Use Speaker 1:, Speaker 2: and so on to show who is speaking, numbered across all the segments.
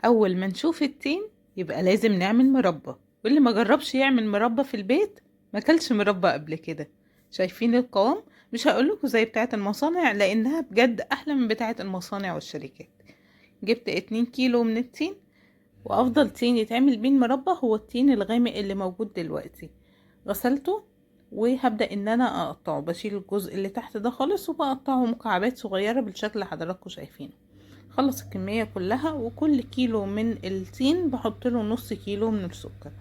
Speaker 1: اول ما نشوف التين يبقى لازم نعمل مربى، واللي ما جربش يعمل مربى في البيت ما كلش مربى قبل كده. شايفين القوام؟ مش هقولكوا زي بتاعه المصانع لانها بجد احلى من بتاعه المصانع والشركات. جبت 2 كيلو من التين، وافضل تين يتعمل بيه المربى هو التين الغامق اللي موجود دلوقتي. غسلته وهبدأ ان انا اقطعه، بشيل الجزء اللي تحت ده خالص وبقطعه مكعبات صغيرة بالشكل اللي حضراتكم شايفينه. خلص الكمية كلها، وكل كيلو من التين بحط له نص كيلو من السكر.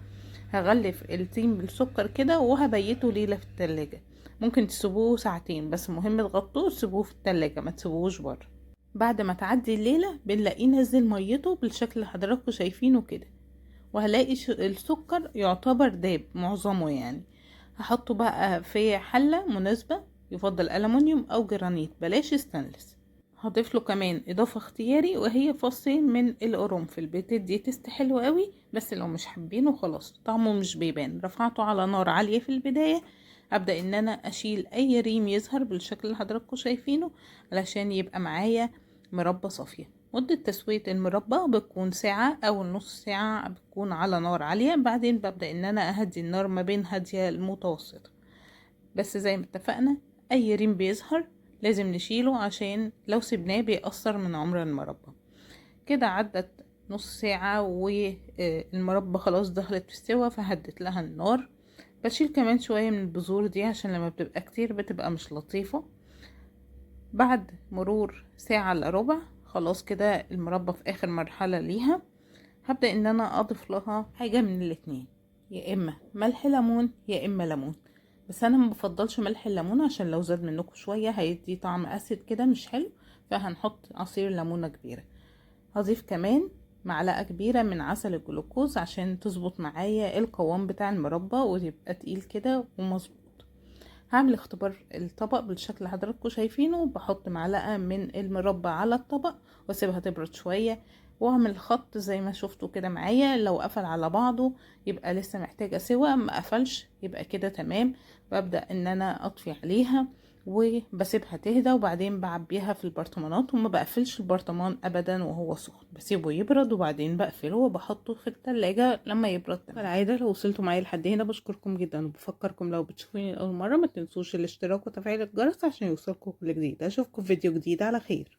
Speaker 1: هغلف التين بالسكر كده وهبيته ليلة في التلاجة. ممكن تسيبوه ساعتين، بس مهم تغطوه تسيبوه في التلاجة، ما تسيبوهوش بره. بعد ما تعدي الليلة بنلاقيه نزل ميته بالشكل اللي حضراتكم شايفينه كده، وهلاقي السكر يعتبر داب معظمه يعني. هحطه بقى في حلة مناسبة، يفضل ألمونيوم أو جرانيت، بلاش ستانلس. هضيف له كمان إضافة اختياري وهي فصين من القرنفل، بتدي تست حلو قوي، بس لو مش حابينه خلاص طعمه مش بيبان. رفعته على نار عالية في البداية، أبدأ إن أنا أشيل أي ريم يظهر بالشكل اللي حضراتكم شايفينه علشان يبقى معايا مربى صافية. مدة تسوية المربى بتكون ساعة أو نص ساعة، بتكون على نار عالية. بعدين ببدأ إن أنا أهدي النار ما بين هادية المتوسطة. بس زي ما اتفقنا، أي ريم بيظهر لازم نشيله عشان لو سيبناه بيأثر من عمر المربى. كده عدت نص ساعة والمربى خلاص دخلت في السوا، فهدت لها النار. بشيل كمان شوية من البذور دي عشان لما بتبقى كتير بتبقى مش لطيفة. بعد مرور ساعة الا ربع خلاص كده المربى في اخر مرحلة ليها. هبدأ ان انا اضيف لها حاجة من الاتنين، يا اما ملح ليمون يا اما ليمون. بس انا ما بفضلش ملح الليمون عشان لو زاد منكم شوية هيدي طعم اسيد كده مش حلو، فهنحط عصير ليمونة كبيرة. هضيف كمان معلقة كبيرة من عسل الجلوكوز عشان تظبط معايا القوام بتاع المربى ويبقى تقيل كده ومظبوط. هعمل اختبار الطبق بالشكل اللي حضراتكم شايفينه، بحط معلقة من المربى على الطبق واسيبها تبرد شوية، واعمل خط زي ما شفتوا كده معايا. لو قفل على بعضه يبقى لسه محتاجة سوا، ما قفلش يبقى كده تمام. ببدأ ان انا اطفي عليها وبسيبها تهدى، وبعدين بعبيها في البرطمانات، وما بقفلش البرطمان ابدا وهو سخن، بسيبه يبرد وبعدين بقفله وبحطه في التلاجة لما يبرد تمام. كالعادة لو وصلتوا معايا لحد هنا بشكركم جدا، وبفكركم لو بتشوفوني لأول مرة ما تنسوش الاشتراك وتفعيل الجرس عشان يوصلكم كل جديد. اشوفكم في فيديو جديد على خير.